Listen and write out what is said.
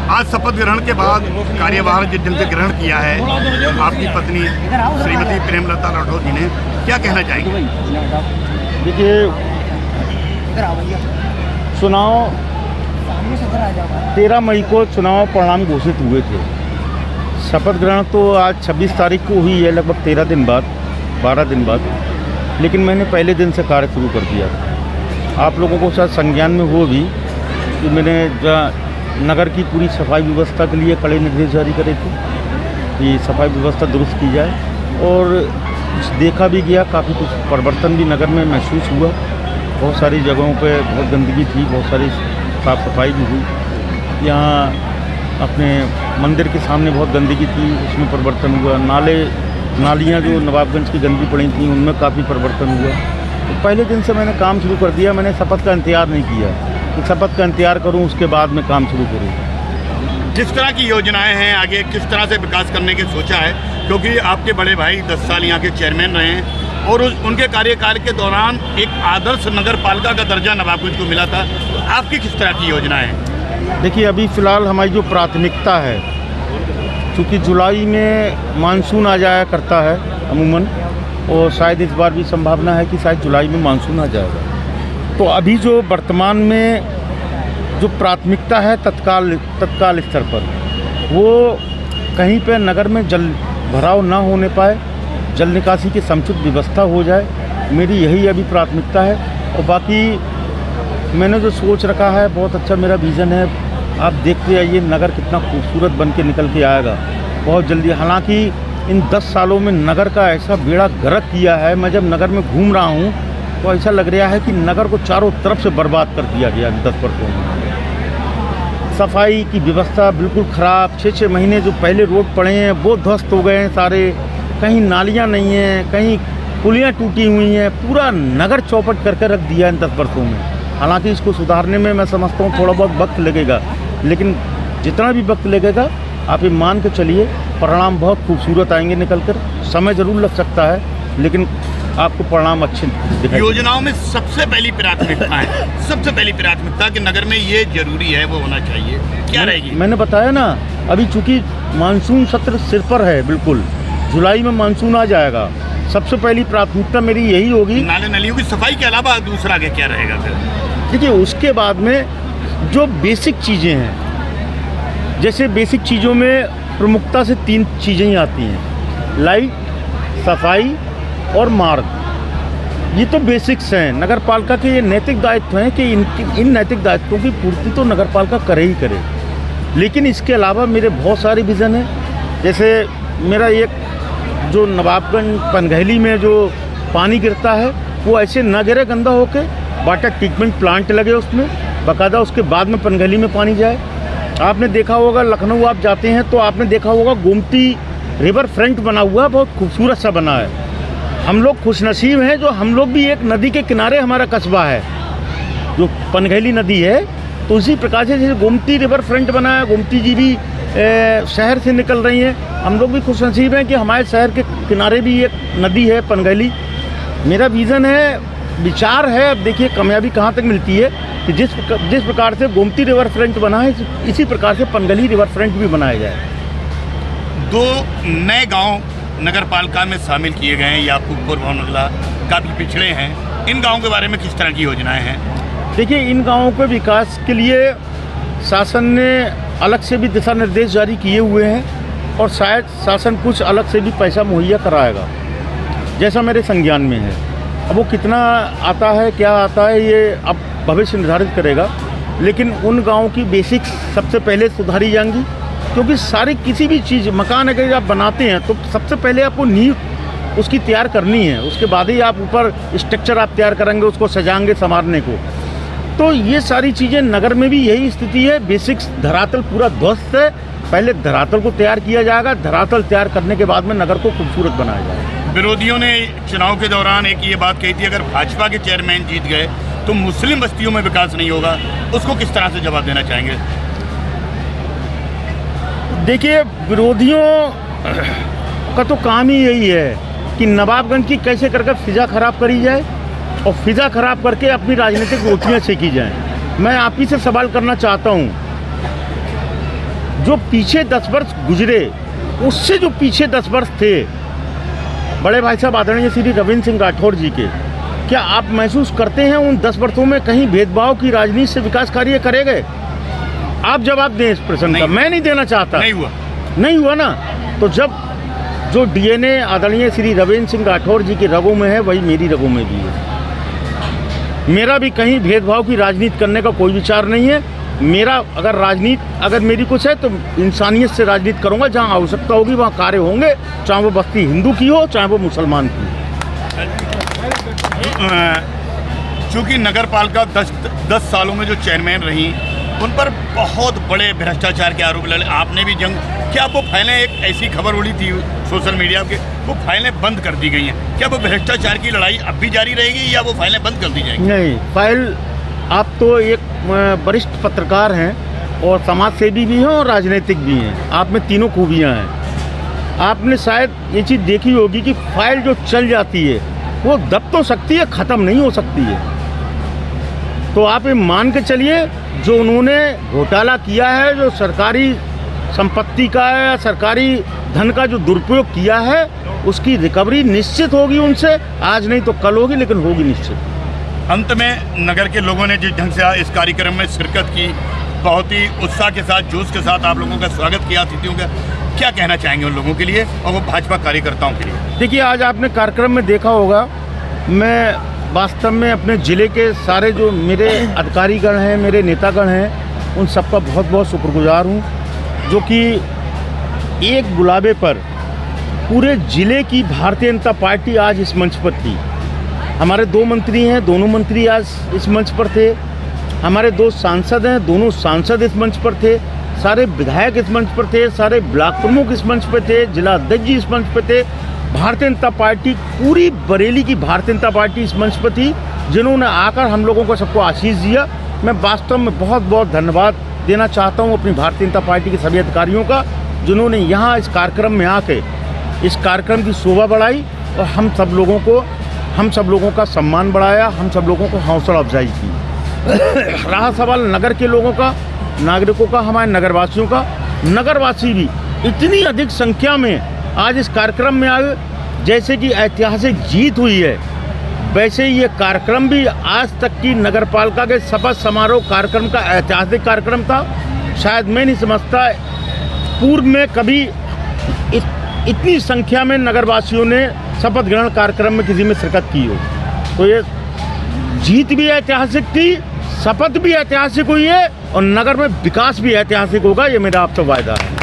आज शपथ ग्रहण के बाद कार्यभार जिनसे ग्रहण किया है आपकी पत्नी श्रीमती प्रेमलता राठौर जी ने, क्या कहना चाहेंगे? देखिए, चुनाव 13 मई को चुनाव परिणाम घोषित हुए थे। शपथ ग्रहण तो आज 26 तारीख को हुई है, लगभग 13 दिन बाद, 12 दिन बाद। लेकिन मैंने पहले दिन से कार्य शुरू कर दिया। आप लोगों को शायद संज्ञान में हो भी कि मैंने नगर की पूरी सफाई व्यवस्था के लिए कड़े निर्देश जारी करे थे कि सफाई व्यवस्था दुरुस्त की जाए, और देखा भी गया, काफ़ी कुछ परिवर्तन भी नगर में महसूस हुआ। बहुत सारी जगहों पे बहुत गंदगी थी, बहुत सारी साफ़ सफाई भी हुई। यहाँ अपने मंदिर के सामने बहुत गंदगी थी, उसमें परिवर्तन हुआ। नालियाँ जो नवाबगंज की गंदी पड़ी थी, उनमें काफ़ी परिवर्तन हुआ। तो पहले दिन से मैंने काम शुरू कर दिया। मैंने शपथ का इंतजार नहीं किया कि शपथ का इंतजार करूं, उसके बाद में काम शुरू करूं। जिस तरह की योजनाएं हैं, आगे किस तरह से विकास करने की सोचा है? क्योंकि आपके बड़े भाई 10 साल यहाँ के चेयरमैन रहे हैं और उनके कार्यकाल के दौरान एक आदर्श नगर पालिका का दर्जा नवाबगंज को मिला था। तो आपकी किस तरह की योजनाएं हैं? देखिए, अभी फ़िलहाल हमारी जो प्राथमिकता है, चूँकि जुलाई में मानसून आ जाया करता है अमूमन, और शायद इस बार भी संभावना है कि शायद जुलाई में मानसून आ जाएगा। तो अभी जो वर्तमान में जो प्राथमिकता है तत्काल स्तर पर, वो कहीं पे नगर में जल भराव ना होने पाए, जल निकासी की समुचित व्यवस्था हो जाए, मेरी यही अभी प्राथमिकता है। और बाकी मैंने जो सोच रखा है, बहुत अच्छा मेरा विज़न है। आप देखते आइए नगर कितना खूबसूरत बन के निकल के आएगा बहुत जल्दी। हालांकि इन 10 सालों में नगर का ऐसा बेड़ा गर्क किया है, मैं जब नगर में घूम रहा हूँ तो ऐसा लग रहा है कि नगर को चारों तरफ से बर्बाद कर दिया गया 10 वर्षों में। सफाई की व्यवस्था बिल्कुल ख़राब। 6-6 महीने जो पहले रोड पड़े हैं वो ध्वस्त हो गए हैं सारे। कहीं नालियाँ नहीं हैं, कहीं पुलियाँ टूटी हुई हैं। पूरा नगर चौपट करके रख दिया इन 10 वर्षों में। हालांकि इसको सुधारने में मैं समझता हूँ थोड़ा बहुत वक्त लगेगा, लेकिन जितना भी वक्त लगेगा आप ये मान के चलिए परिणाम बहुत खूबसूरत आएंगे निकल कर। समय ज़रूर लग सकता है, लेकिन आपको परिणाम अच्छे दिखाई। योजनाओं में सबसे पहली प्राथमिकता है, सबसे पहली प्राथमिकता कि नगर में ये जरूरी है, वो होना चाहिए, क्या रहेगी? मैंने बताया ना, अभी चूँकि मानसून सत्र सिर पर है, बिल्कुल जुलाई में मानसून आ जाएगा। सबसे पहली प्राथमिकता मेरी यही होगी। नाले नलियों की सफाई के अलावा दूसरा आगे क्या रहेगा फिर? देखिए, उसके बाद में जो बेसिक चीज़ें हैं, जैसे बेसिक चीज़ों में प्रमुखता से 3 चीज़ें ही आती हैं: लाइट, सफाई और मार्ग। ये तो बेसिक्स हैं। नगर पालिका के ये नैतिक दायित्व हैं कि इन नैतिक दायित्वों की पूर्ति तो नगर पालिका करे ही करे। लेकिन इसके अलावा मेरे बहुत सारे विज़न हैं। जैसे मेरा एक जो नवाबगंज पनघैली में जो पानी गिरता है, वो ऐसे न गिरे गंदा होके, वाटर ट्रीटमेंट प्लांट लगे उसमें बाकायदा, उसके बाद में पनघैली में पानी जाए। आपने देखा होगा, लखनऊ आप जाते हैं तो आपने देखा होगा गोमती रिवर फ्रंट बना हुआ है, बहुत खूबसूरत सा बना है। हम लोग खुशनसीब हैं जो हम लोग भी एक नदी के किनारे हमारा कस्बा है, जो पनघैली नदी है। तो उसी प्रकार से जैसे गोमती रिवर फ्रंट बना है, गोमती जी भी शहर से निकल रही हैं। हम लोग भी खुशनसीब हैं कि हमारे शहर के किनारे भी एक नदी है, पनघैली। मेरा विज़न है, विचार है, अब देखिए कामयाबी कहाँ तक मिलती है कि जिस प्रकार से गोमती रिवर फ्रंट बना है, इसी प्रकार से पनघैली रिवर फ्रंट भी बनाया जाए। 2 नए गांव नगर पालिका में शामिल किए गए हैं। याकूबपुर भवनगला काफ़ी पिछड़े हैं। इन गांवों के बारे में किस तरह की योजनाएं हैं? देखिए, इन गांवों के विकास के लिए शासन ने अलग से भी दिशा निर्देश जारी किए हुए हैं, और शायद शासन कुछ अलग से भी पैसा मुहैया कराएगा, जैसा मेरे संज्ञान में है। अब वो कितना आता है, क्या आता है, ये अब भविष्य निर्धारित करेगा। लेकिन उन गाँव की बेसिक्स सबसे पहले सुधारी जाएंगी, क्योंकि सारी किसी भी चीज़, मकान अगर आप बनाते हैं तो सबसे पहले आपको नींव उसकी तैयार करनी है, उसके बाद ही आप ऊपर स्ट्रक्चर आप तैयार करेंगे, उसको सजाएंगे, संवारने को। तो ये सारी चीज़ें नगर में भी यही स्थिति है। बेसिक्स धरातल पूरा ध्वस्त है, पहले धरातल को तैयार किया जाएगा, धरातल तैयार करने के बाद में नगर को खूबसूरत बनाया जाएगा। विरोधियों ने चुनाव के दौरान एक ये बात कही थी, अगर भाजपा के चेयरमैन जीत गए तो मुस्लिम बस्तियों में विकास नहीं होगा, उसको किस तरह से जवाब देना चाहेंगे? देखिए, विरोधियों का तो काम ही यही है कि नवाबगंज की कैसे करके फिजा खराब करी जाए, और फिजा खराब करके अपनी राजनीतिक रोटियां सेकी जाएं। मैं आप ही से सवाल करना चाहता हूं जो पीछे 10 वर्ष गुजरे, उससे जो पीछे 10 वर्ष थे बड़े भाई साहब आदरणीय श्री रविंद्र सिंह राठौर जी के, क्या आप महसूस करते हैं उन 10 वर्षों में कहीं भेदभाव की राजनीति से विकास कार्य करे गए? आप जवाब दें इस प्रश्न का। मैं नहीं देना चाहता। नहीं हुआ ना। तो जब जो DNA आदरणीय श्री रविंद्र सिंह राठौर जी की रगों में है, वही मेरी रगों में भी है। मेरा भी कहीं भेदभाव की राजनीति करने का कोई विचार नहीं है। मेरा अगर मेरी कुछ है तो इंसानियत से राजनीति करूंगा। जहां आवश्यकता होगी वहां कार्य होंगे, चाहे वो बस्ती हिंदू की हो चाहे वो मुसलमान की हो। चूँकि नगर पालिका 10 सालों में जो चेयरमैन रही, उन पर बहुत बड़े भ्रष्टाचार के आरोप लगे। आपने भी क्या वो फाइलें, एक ऐसी खबर उड़ी थी सोशल मीडिया के, वो फाइलें बंद कर दी गई हैं। क्या वो भ्रष्टाचार की लड़ाई अब भी जारी रहेगी या वो फाइलें बंद कर दी जाएंगी? नहीं, फाइल, आप तो एक वरिष्ठ पत्रकार हैं और समाज सेवी भी हैं और राजनीतिक भी हैं। आप में तीनों खूबियाँ हैं। आपने शायद ये चीज़ देखी होगी कि फाइल जो चल जाती है वो दब तो सकती है, ख़त्म नहीं हो सकती है। तो आप ये मान के चलिए, जो उन्होंने घोटाला किया है, जो सरकारी संपत्ति का है या सरकारी धन का जो दुरुपयोग किया है, उसकी रिकवरी निश्चित होगी उनसे। आज नहीं तो कल होगी, लेकिन होगी निश्चित। अंत में नगर के लोगों ने जिस ढंग से इस कार्यक्रम में शिरकत की, बहुत ही उत्साह के साथ, जोश के साथ आप लोगों का स्वागत किया अतिथियों का, क्या कहना चाहेंगे उन लोगों के लिए और वो भाजपा कार्यकर्ताओं के लिए? देखिए, आज आपने कार्यक्रम में देखा होगा, मैं वास्तव में अपने ज़िले के सारे जो मेरे अधिकारीगण हैं, मेरे नेतागण हैं, उन सबका बहुत बहुत शुक्रगुजार हूँ, जो कि एक बुलावे पर पूरे ज़िले की भारतीय जनता पार्टी आज इस मंच पर थी। हमारे 2 मंत्री हैं, दोनों मंत्री आज इस मंच पर थे। हमारे 2 सांसद हैं, दोनों सांसद इस मंच पर थे। सारे विधायक इस मंच पर थे, सारे ब्लॉक प्रमुख इस मंच पर थे, जिला अध्यक्ष जी इस मंच पर थे। भारतीय जनता पार्टी, पूरी बरेली की भारतीय जनता पार्टी इस मंच पर थी, जिन्होंने आकर हम लोगों को सबको आशीष दिया। मैं वास्तव में बहुत बहुत धन्यवाद देना चाहता हूं अपनी भारतीय जनता पार्टी के सभी अधिकारियों का, जिन्होंने यहाँ इस कार्यक्रम में आके इस कार्यक्रम की शोभा बढ़ाई और हम सब लोगों का सम्मान बढ़ाया, हम सब लोगों को हौसला अफजाई की। रहा सवाल नगर के लोगों का, नागरिकों का, हमारे नगरवासियों का, नगरवासी भी इतनी अधिक संख्या में आज इस कार्यक्रम में आए, जैसे कि ऐतिहासिक जीत हुई है, वैसे ही ये कार्यक्रम भी आज तक की नगर पालिका के शपथ समारोह कार्यक्रम का ऐतिहासिक कार्यक्रम था। शायद मैं नहीं समझता पूर्व में कभी इतनी संख्या में नगरवासियों ने शपथ ग्रहण कार्यक्रम में किसी में शिरकत की हो। तो ये जीत भी ऐतिहासिक थी, शपथ भी ऐतिहासिक हुई है और नगर में विकास भी ऐतिहासिक होगा, ये मेरा आपसे वायदा है।